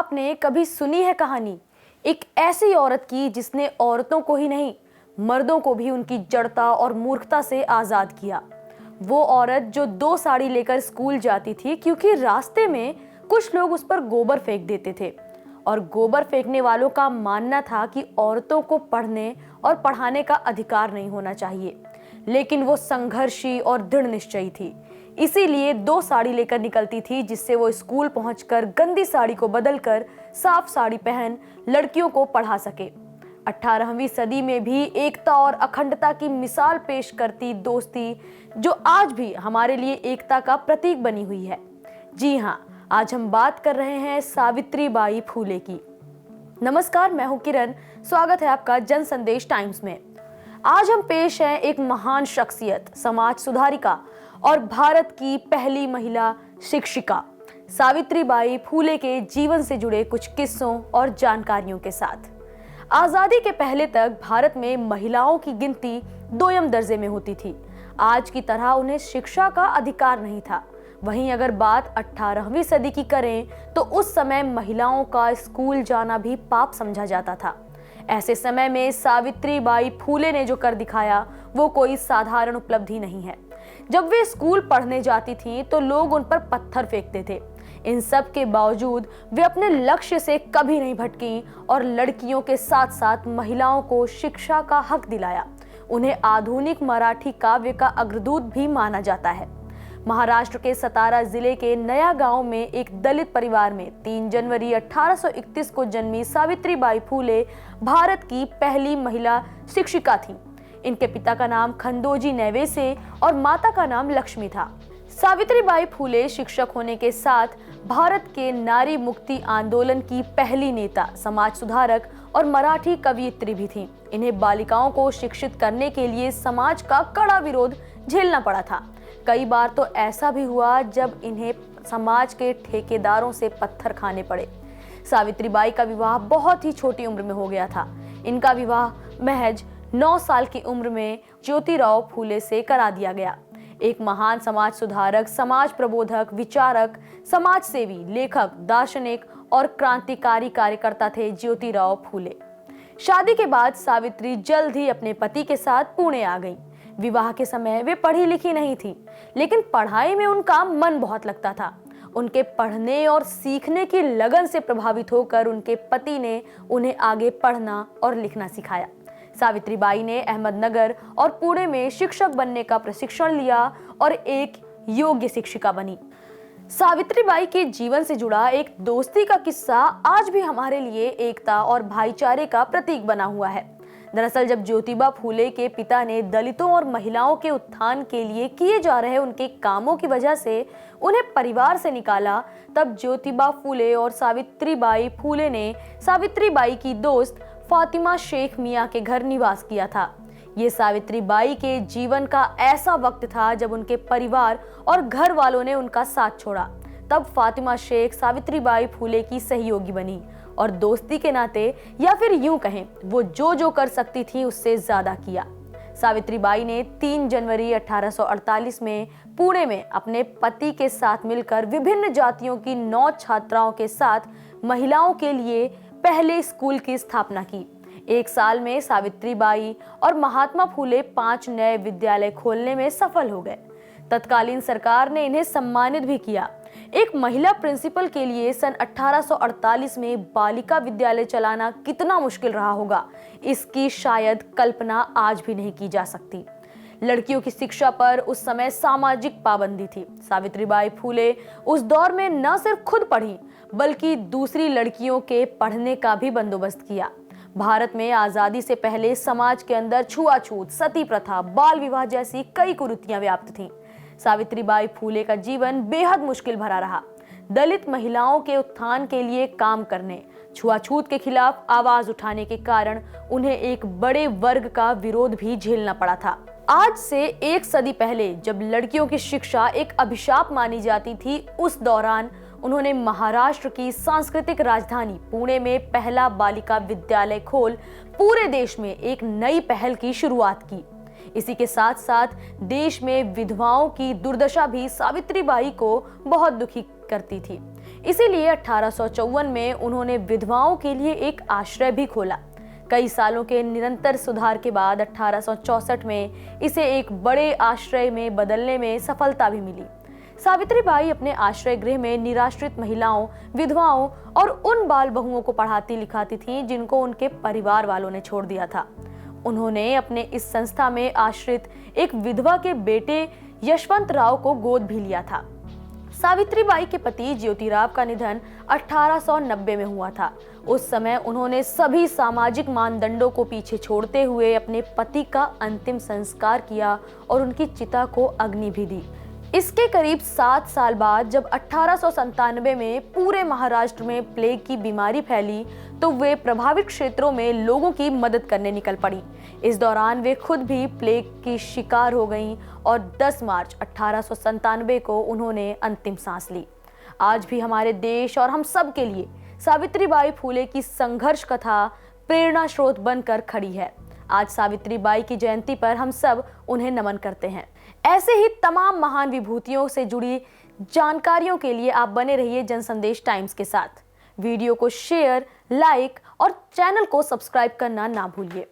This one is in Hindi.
आपने कभी सुनी है कहानी एक ऐसी औरत की जिसने औरतों को ही नहीं मर्दों को भी उनकी जड़ता और मूर्खता से आजाद किया। वो औरत जो 2 साड़ी लेकर स्कूल जाती थी क्योंकि रास्ते में कुछ लोग उस पर गोबर फेंक देते थे और गोबर फेंकने वालों का मानना था कि औरतों को पढ़ने और पढ़ाने का अधिकार नहीं होना चाहिए। लेकिन वो संघर्षी और दृढ़ निश्चयी थी, इसीलिए 2 साड़ी लेकर निकलती थी जिससे वो स्कूल पहुंचकर गंदी साड़ी को बदलकर साफ साड़ी पहन लड़कियों को पढ़ा सके। 18वीं सदी में भी एकता और अखंडता की मिसाल पेश करती दोस्ती जो आज भी हमारे लिए एकता का प्रतीक बनी हुई है। जी हाँ, आज हम बात कर रहे हैं सावित्रीबाई फूले की। नमस्कार, मैं हूं किरण। स्वागत है आपका जन संदेश टाइम्स में। आज हम पेश हैं एक महान शख्सियत, समाज सुधारिका और भारत की पहली महिला शिक्षिका सावित्रीबाई फूले के जीवन से जुड़े कुछ किस्सों और जानकारियों के साथ। आजादी के पहले तक भारत में महिलाओं की गिनती 2ym दर्जे में होती थी। आज की तरह उन्हें शिक्षा का अधिकार नहीं था। वहीं अगर बात 18वीं सदी की करें तो उस समय महिलाओं का स्कूल जाना भी पाप समझा जाता था। ऐसे समय में सावित्रीबाई फूले ने जो कर दिखाया वो कोई साधारण उपलब्धि नहीं है। जब वे स्कूल पढ़ने जाती थीं तो लोग उन पर पत्थर फेंकते थे। इन सब के बावजूद वे अपने लक्ष्य से कभी नहीं भटकी और लड़कियों के साथ साथ महिलाओं को शिक्षा का हक दिलाया। उन्हें आधुनिक मराठी काव्य का अग्रदूत भी माना जाता है। महाराष्ट्र के सतारा जिले के नया गांव में एक दलित परिवार में 3 जनवरी 1831 को जन्मी सावित्रीबाई फूले भारत की पहली महिला शिक्षिका थीं। इनके पिता का नाम खंडोजी नेवेसे और माता का नाम लक्ष्मी था। सावित्रीबाई फूले शिक्षक होने के साथ भारत के नारी मुक्ति आंदोलन की पहली नेता, समाज सुधारक और मराठी कवयित्री भी थीं। इन्हें बालिकाओं को शिक्षित करने के लिए समाज का कड़ा विरोध झेलना पड़ा था। कई बार तो ऐसा भी हुआ जब इन्हें समाज के ठेकेदारों से पत्थर खाने पड़े। सावित्रीबाई का विवाह बहुत ही छोटी उम्र में हो गया था। इनका विवाह महज 9 साल की उम्र में ज्योतिराव फूले से करा दिया गया। एक महान समाज सुधारक, समाज प्रबोधक, विचारक, समाज सेवी, लेखक, दार्शनिक और क्रांतिकारी कार्यकर्ता थे ज्योतिराव फूले। शादी के बाद सावित्री जल्द ही अपने पति के साथ पुणे आ गईं। विवाह के समय वे पढ़ी लिखी नहीं थी, लेकिन पढ़ाई में उनका मन बहुत लगता था। उनके पढ़ने और सीखने की लगन से प्रभावित होकर उनके पति ने उन्हें आगे पढ़ना और लिखना सिखाया। सावित्रीबाई ने अहमदनगर और पुणे में शिक्षक बनने का प्रशिक्षण लिया और एक योग्य शिक्षिका बनी। सावित्रीबाई के जीवन से जुड़ा एक दोस्ती का किस्सा आज भी हमारे लिए एकता और भाईचारे का प्रतीक बना हुआ है। दरअसल जब ज्योतिबा फूले के पिता ने दलितों और महिलाओं के उत्थान के लिए किए जा रहे उनके कामों की वजह से उन्हें परिवार से निकाला, तब ज्योतिबा फूले और सावित्रीबाई फूले ने सावित्रीबाई की दोस्त फातिमा शेख मियां के घर निवास किया था। ये सावित्रीबाई के जीवन का ऐसा वक्त था जब उनके परिवार और घर वालों ने उनका साथ छोड़ा। तब फातिमा शेख सावित्रीबाई फूले की सहयोगी बनी और दोस्ती के नाते, या फिर यूं कहें, वो जो कर सकती थी उससे ज्यादा किया। सावित्रीबाई ने 3 जनवरी 1848 में पुणे में अपने पति के साथ मिलकर विभिन्न जातियों की 9 छात्राओं के साथ महिलाओं के लिए पहले स्कूल की स्थापना की। 1 साल में सावित्रीबाई और महात्मा फूले 5 नए विद्यालय खोलने में सफल हो गए। तत्कालीन सरकार ने इन्हें सम्मानित भी किया। एक महिला प्रिंसिपल के लिए सन 1848 में बालिका विद्यालय चलाना कितना मुश्किल रहा होगा, इसकी शायद कल्पना आज भी नहीं की जा सकती। लड़कियों की शिक्षा पर उस समय सामाजिक पाबंदी थी। सावित्रीबाई फूले उस दौर में न सिर्फ खुद पढ़ी बल्कि दूसरी लड़कियों के पढ़ने का भी बंदोबस्त किया। भारत में आजादी से पहले समाज के अंदर छुआछूत, सती प्रथा, बाल विवाह जैसी कई कुरीतियां व्याप्त थीं। सावित्रीबाई फूले का जीवन बेहद मुश्किल भरा रहा। दलित महिलाओं के उत्थान के लिए काम करने, छुआछूत के खिलाफ आवाज उठाने के कारण उन्हें एक बड़े वर्ग का विरोध भी झेलना पड़ा था। आज से 1 सदी पहले जब लड़कियों की शिक्षा एक अभिशाप मानी जाती थी, उस दौरान उन्होंने महाराष्ट्र की सांस्कृतिक राजधानी पुणे में पहला बालिका विद्यालय खोल पूरे देश में एक नई पहल की शुरुआत की। इसी के साथ साथ देश में विधवाओं की दुर्दशा भी सावित्रीबाई को बहुत दुखी करती थी। इसीलिए 1854 में उन्होंने विधवाओं के लिए एक आश्रय भी खोला। कई सालों के निरंतर सुधार के बाद 1864 में इसे एक बड़े आश्रय में बदलने में सफलता भी मिली। सावित्रीबाई अपने आश्रय गृह में निराश्रित महिलाओं, विधवाओं और उन बाल बहुओं को पढ़ाती लिखाती थीं जिनको उनके परिवार वालों ने छोड़ दिया था। उन्होंने अपने इस संस्था में आश्रित एक विधवा के बेटे यशवंत राव को गोद भी लिया था। सावित्रीबाई के पति ज्योतिराव का निधन 1890 में हुआ था। उस समय उन्होंने सभी सामाजिक मानदंडों को पीछे छोड़ते हुए अपने पति का अंतिम संस्कार किया और उनकी चिता को अग्नि भी दी। इसके करीब 7 साल बाद जब 1897 में पूरे महाराष्ट्र में प्लेग की बीमारी फैली तो वे प्रभावित क्षेत्रों में लोगों की मदद करने निकल पड़ी। इस दौरान वे खुद भी प्लेग की शिकार हो गईं और 10 मार्च 1897 को उन्होंने अंतिम सांस ली। आज भी हमारे देश और हम सब के लिए सावित्रीबाई फुले की संघर्ष कथा प्रेरणा स्रोत बनकर खड़ी है। आज सावित्रीबाई की जयंती पर हम सब उन्हें नमन करते हैं। ऐसे ही तमाम महान विभूतियों से जुड़ी जानकारियों के लिए आप बने रहिए जनसंदेश टाइम्स के साथ। वीडियो को शेयर, लाइक और चैनल को सब्सक्राइब करना ना भूलिए।